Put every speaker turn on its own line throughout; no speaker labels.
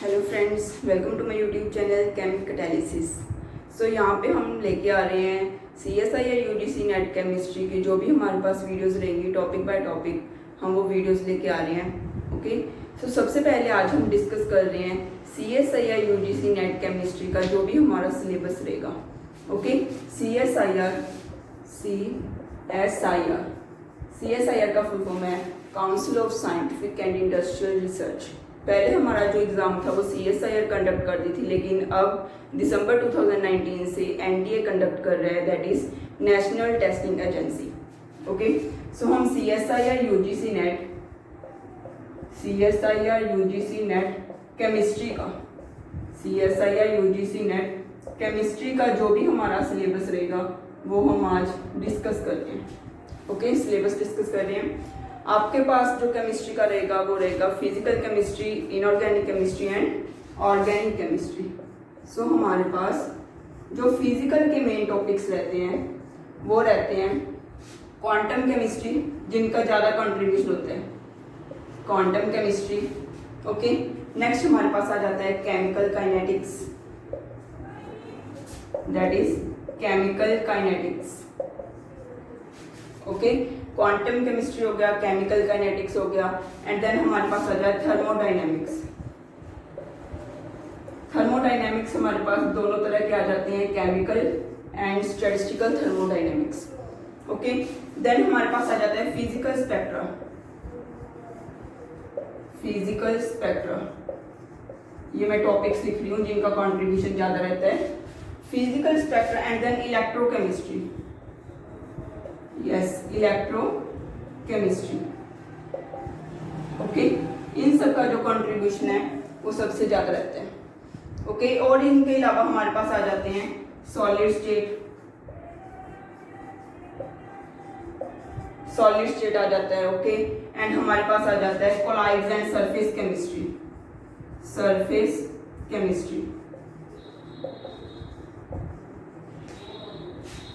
Hello friends, welcome to my YouTube channel chemic catalysis. So यहाँ पे हम लेके आ रहे हैं CSIR UGC नेट केमिस्ट्री की जो भी हमारे पास वीडियोस रहेंगी टॉपिक बाय टॉपिक हम वो वीडियोस लेके आ रहे हैं। ओके, सो सबसे पहले आज हम डिस्कस कर रहे हैं CSIR UGC नेट केमिस्ट्री का जो भी हमारा सिलेबस रहेगा। ओके, CSIR का फुल फॉर्म है council of scientific and industrial research. पहले हमारा जो एग्ज़ाम था वो CSIR कंडक्ट करती थी, लेकिन अब दिसंबर 2019 से NTA कंडक्ट कर रहा है, that is National Testing Agency. Okay, so हम CSIR UGC नेट केमिस्ट्री का जो भी हमारा सिलेबस रहेगा वो हम आज डिस्कस करते हैं। ओके, सिलेबस डिस्कस कर रहे हैं। आपके पास जो केमिस्ट्री का रहेगा वो रहेगा physical chemistry, inorganic chemistry and organic chemistry. So हमारे पास जो फिजिकल के मेन टॉपिक्स रहते हैं वो रहते हैं क्वांटम केमिस्ट्री, जिनका ज़्यादा कंट्रीब्यूशन होता है क्वांटम केमिस्ट्री। ओके, नेक्स्ट हमारे पास आ जाता है chemical kinetics, that is chemical kinetics. Okay, quantum chemistry हो गया, केमिकल काइनेटिक्स हो गया, एंड देन हमारे पास आ जाए थर्मोडाइनेमिक्स। थर्मोडाइनेमिक्स हमारे पास दोनों तरह के आ जाते हैं, chemical and statistical thermodynamics. Okay, then हमारे पास आ जाता है फिजिकल स्पेक्ट्रा। ये मैं टॉपिक्स लिख रही हूँ जिनका कंट्रीब्यूशन ज्यादा रहता है, physical spectra and then electrochemistry. Yes, electrochemistry. Okay, इन सब का जो कंट्रीब्यूशन है वो सबसे ज्यादा रहता है। ओके, और इनके अलावा हमारे पास आ जाते हैं सॉलिड स्टेट आ जाता है। ओके, एंड हमारे पास आ जाता है colloids and surface chemistry.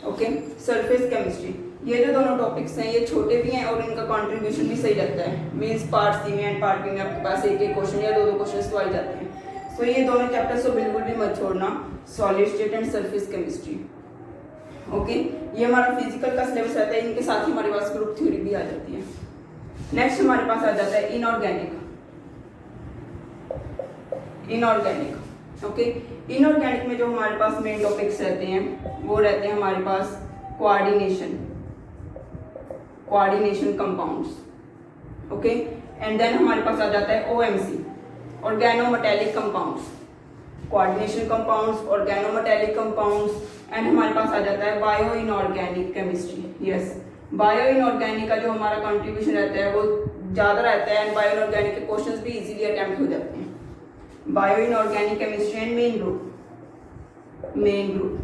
Okay, surface chemistry. ये जो दोनों टॉपिक्स हैं ये छोटे भी हैं और इनका कंट्रीब्यूशन भी सही रहता है। मींस पार्ट सी में एंड पार्ट बी में आपके पास एक क्वेश्चन या दो क्वेश्चन तो आ जाते हैं। तो ये दोनों चैप्टर्स को बिल्कुल भी मत छोड़ना, solid state and surface chemistry. Okay, ये हमारा फिजिकल का सिलेबस रहता है, इनके साथ ही हमारे पास ग्रुप थ्योरी भी आ जाती है। नेक्स्ट हमारे पास आ जाता है इनऑर्गेनिक। ओके, इनऑर्गेनिक में जो हमारे पास मेन टॉपिक्स रहते हैं वो रहते हैं हमारे पास coordination compounds. Okay, and then हमारे पास आ जाता है OMC, organometallic compounds, coordination compounds, organometallic compounds, and हमारे पास आ जाता है bio inorganic chemistry. Yes, bio inorganic का जो हमारा कंट्रीब्यूशन रहता है वो ज्यादा रहता है, एंड बायो इनऑर्गेनिक के क्वेश्चंस भी इजीली अटेम्प्ट हो जाते हैं। Bio inorganic chemistry and main group.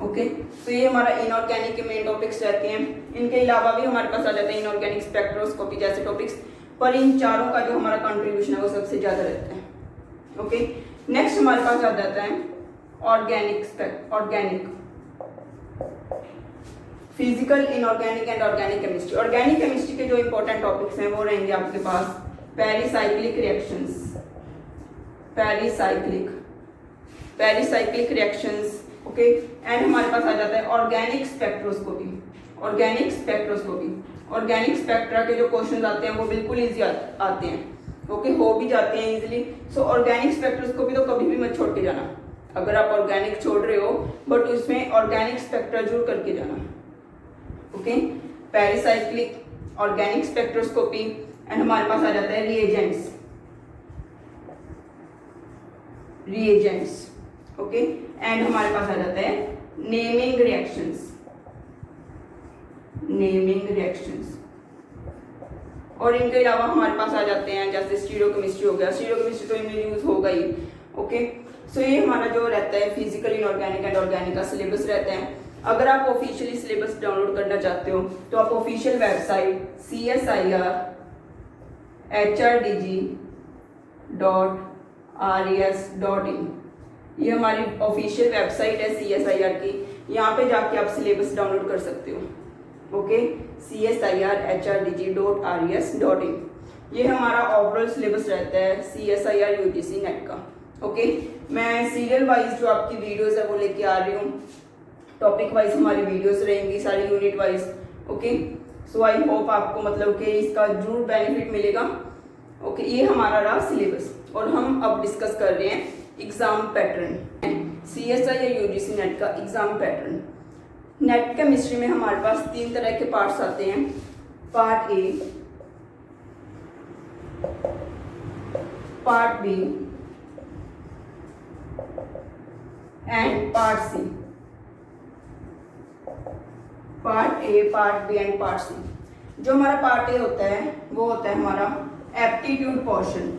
Okay, तो ये हमारा इनऑर्गेनिक के मेन टॉपिक्स रहते हैं। इनके अलावा भी हमारे पास आ जाते हैं इनऑर्गेनिक स्पेक्ट्रोस्कोपी जैसे टॉपिक्स, पर इन चारों का जो हमारा कंट्रीब्यूशन है वो सबसे ज्यादा रहता है। ओके, नेक्स्ट हमारे पास आ जाता है organic physical, inorganic and organic chemistry. Organic chemistry के जो इंपॉर्टेंट टॉपिक्स हैं वो रहेंगे आपके पास पेरिसाइक्लिक रिएक्शंस। ओके, एंड हमारे पास आ जाता है ऑर्गेनिक स्पेक्ट्रा के जो क्वेश्चंस आते हैं वो बिल्कुल इजी आते हैं। ओके, हो भी जाते हैं इजीली। सो ऑर्गेनिक स्पेक्ट्रोस्कोपी तो कभी भी मत छोड़ के जाना। अगर आप ऑर्गेनिक छोड़ रहे हो बट उसमें ऑर्गेनिक स्पेक्ट्रा जरूर करके जाना। Okay, pericyclic, organic spectroscopy, and हमारे पास आ जाता है रिएजेंट्स। ओके, एंड हमारे पास आ जाता है नेमिंग रिएक्शंस। और इनके अलावा हमारे पास आ जाते हैं जैसे स्टीरियोकेमिस्ट्री हो गया। स्टीरियोकेमिस्ट्री तो इनमें यूज होगा ही। ओके, सो ये हमारा जो रहता है फिजिकल, इनऑर्गेनिक एंड ऑर्गेनिक का सिलेबस रहता है। अगर आप ऑफिशियली सिलेबस डाउनलोड करना चाहते हो तो आप ऑफिशियल वेबसाइट CSIR.HRDG.RES.in, ये हमारी ऑफिशियल वेबसाइट है CSIR की। यहाँ पे जाके आप सिलेबस डाउनलोड कर सकते हो। Okay, CSIR.HRDG.RES.in। ये हमारा ओवरऑल सिलेबस रहता है CSIR UGC नेट का। ओके, मैं सीरियल वाइज जो आपकी वीडियोस है वो लेके आ रही हूँ, टॉपिक वाइज हमारी वीडियोस रहेंगी सारी unit wise. Okay, so I hope आपको मतलब कि इसका जरूर बेनिफिट मिलेगा। ओके, ये हमारा रहा सिलेबस और हम अब डिस्कस कर रहे हैं exam pattern, CSIR UGC NET का एग्जाम पैटर्न। नेट केमिस्ट्री में हमारे पास 3 तरह के पार्ट्स आते हैं, part A, part B and part C. Part A, part B and part C. जो हमारा पार्ट ए होता है वो होता है हमारा aptitude portion,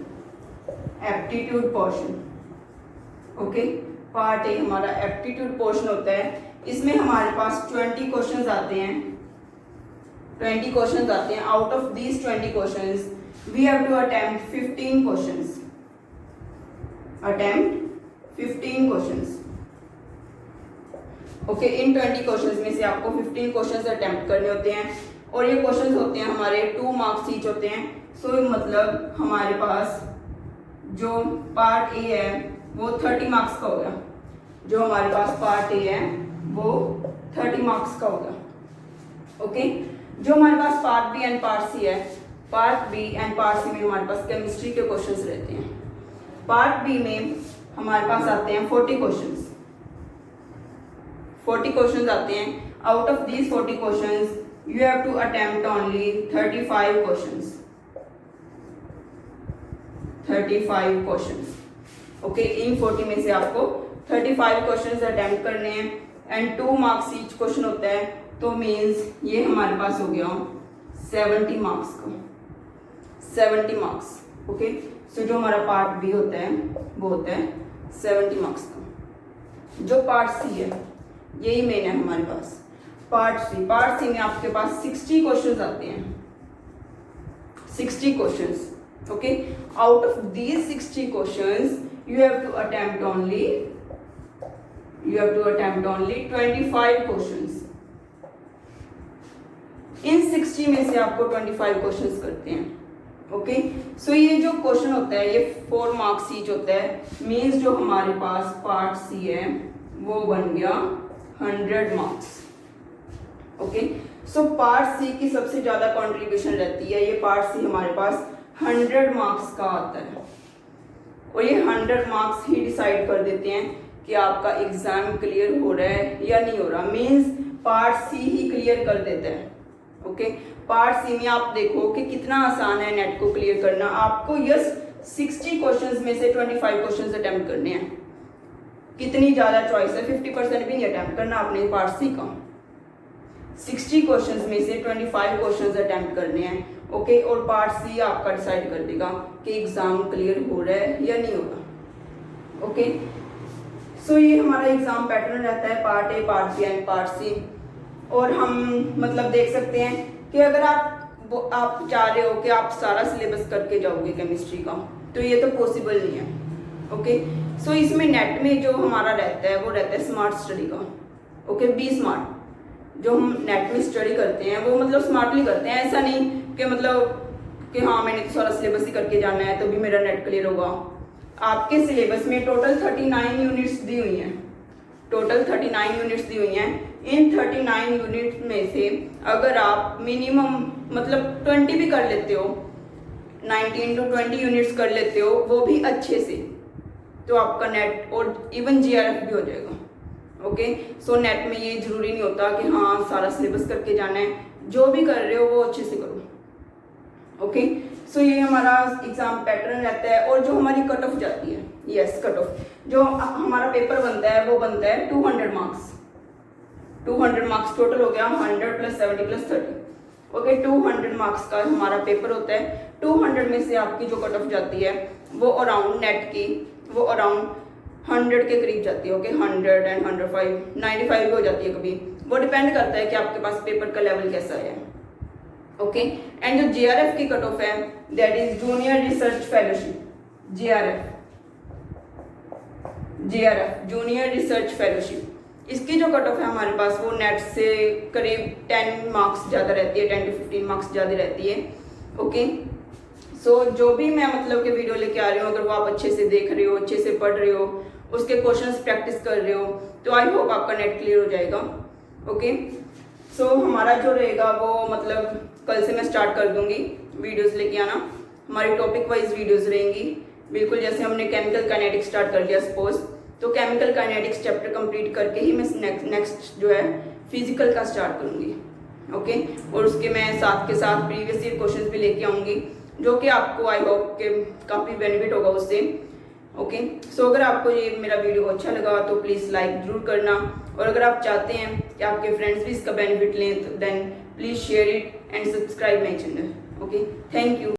aptitude portion. Okay, part A हमारा एप्टीट्यूड पोर्शन होता है। इसमें हमारे पास 20 क्वेश्चंस आते हैं, 20 क्वेश्चंस आते हैं। Out of these 20 questions we have to attempt 15 questions, attempt 15 questions. Okay, इन 20 क्वेश्चंस में से आपको 15 क्वेश्चंस अटेम्प्ट करने होते हैं और ये क्वेश्चंस होते हैं हमारे 2 मार्क्स ईच होते हैं। सो मतलब हमारे पास जो पार्ट ए है वो 30 मार्क्स का होगा, जो हमारे पास पार्ट ए है वो 30 मार्क्स का होगा। ओके, जो हमारे पास part B and part C है, part B and part C में हमारे पास केमिस्ट्री के क्वेश्चंस रहते हैं। पार्ट बी में हमारे पास आते हैं 40 क्वेश्चंस, 40 क्वेश्चंस आते हैं। Out of these 40 questions you have to attempt only 35 questions, 35 questions. Okay, इन 40 में से आपको 35 क्वेश्चंस अटेम्प्ट करने हैं एंड 2 मार्क्स ईच क्वेश्चन होता है, तो मींस ये हमारे पास हो गया 70 मार्क्स का, 70 मार्क्स। ओके, सो जो हमारा पार्ट बी होता है वो होता है 70 मार्क्स का। जो पार्ट सी है यही मेन है हमारे पास, पार्ट सी। पार्ट सी में आपके पास 60 क्वेश्चंस आते हैं, 60 questions. Okay, out of these 60 questions you have to attempt only 25 questions। इन 60 में से आपको 25 क्वेश्चंस करते हैं। ओके, सो ये जो क्वेश्चन होता है ये 4 मार्क्स ईच होता है, मींस जो हमारे पास पार्ट सी है वो बन गया 100 marks. Okay, so part C की सबसे ज्यादा कंट्रीब्यूशन रहती है, ये पार्ट सी हमारे पास 100 मार्क्स का आता है और ये 100 मार्क्स ही डिसाइड कर देते हैं कि आपका एग्जाम क्लियर हो रहा है या नहीं हो रहा। मींस पार्ट सी ही क्लियर कर देता है। ओके, पार्ट सी में आप देखो कि कितना आसान है नेट को क्लियर करना। आपको यस 60 क्वेश्चंस में से 25 क्वेश्चंस अटेम्प्ट करने हैं, कितनी ज्यादा चॉइस है, 50% भी नहीं अटेम्प्ट करना आपने पार्ट सी का। 60 क्वेश्चंस में से 25 क्वेश्चंस अटेम्प्ट करने हैं। ओके, और पार्ट सी आपका डिसाइड कर देगा कि एग्जाम क्लियर हो रहा है या नहीं हो रहा। ओके, सो ये हमारा एग्जाम पैटर्न रहता है, part A, part B and part C. और हम मतलब देख सकते हैं कि अगर आप चाह रहे हो कि आप सारा सिलेबस करके जाओगे केमिस्ट्री का, तो ये तो पॉसिबल नहीं है। ओके, सो इसमें नेट में जो हमारा रहता है वो रहता है स्मार्ट स्टडी का। Okay, be smart. जो हम नेट में स्टडी करते हैं वो मतलब स्मार्टली करते हैं, ऐसा नहीं कि मतलब कि हाँ मैंने तो सारा सिलेबस ही करके जाना है तो भी मेरा नेट क्लियर होगा। आपके सिलेबस में टोटल 39 यूनिट्स दी हुई हैं, टोटल 39 यूनिट्स दी हुई हैं। इन 39 यूनिट्स में से अगर आप मिनिमम मतलब 20 भी कर लेते हो, 19 to 20 यूनिट्स कर लेते हो वो भी अच्छे से, तो आपका नेट और इवन GRF भी हो जाएगा। ओके, सो नेट में ये जरूरी नहीं होता कि हाँ सारा सिलेबस करके जाना है, जो भी कर रहे हो वो अच्छे से करो। ओके, सो ये हमारा एग्जाम पैटर्न रहता है। और जो हमारी कट ऑफ जाती है, यस कट ऑफ, जो हमारा पेपर बनता है वो बनता है 200 मार्क्स, 200 मार्क्स टोटल हो गया 100 + 70 + 30। ओके, 200 मार्क्स का हमारा पेपर होता है। 200 में से आपकी जो कट ऑफ जाती है वो अराउंड नेट की वो अराउंड 100 के करीब जाती है। ओके, 100 एंड 105, 95 भी हो जाती है कभी, वो डिपेंड करता है कि आपके पास पेपर का लेवल कैसा है। ओके, एंड जो JRF की कट ऑफ है that is junior research fellowship, JRF junior research fellowship. इसकी जो कट ऑफ है हमारे पास वो नेट से करीब 10 मार्क्स ज़्यादा रहती है, 10 to 15 मार्क्स ज़्यादा रहती है। ओके, सो जो भी मैं मतलब कि वीडियो लेके आ रही हूँ, अगर वो आप अच्छे से देख रहे हो, अच्छे से पढ़ रहे हो, उसके क्वेश्चंस प्रैक्टिस कर रहे हो, तो आई होप आपका नेट क्लियर हो जाएगा। ओके, सो हमारा जो रहेगा वो मतलब कल से मैं स्टार्ट कर दूंगी वीडियोस लेके आना। हमारी टॉपिक वाइज वीडियोस रहेंगी, बिल्कुल जैसे हमने केमिकल काइनेटिक्स स्टार्ट कर दिया सपोज, तो केमिकल काइनेटिक्स चैप्टर कंप्लीट करके ही मैं नेक्स्ट जो है फिजिकल का स्टार्ट करूंगी। ओके, और उसके मैं साथ के साथ प्रीवियस ईयर क्वेश्चंस भी लेके आऊंगी, जो कि आपको आई होप के काफ़ी बेनिफिट होगा उससे। ओके, सो अगर आपको ये मेरा वीडियो अच्छा लगा तो प्लीज़ लाइक ज़रूर करना, और अगर आप चाहते हैं कि आपके फ्रेंड्स भी इसका बेनिफिट लें तो then please share it and subscribe my channel. Okay, thank you.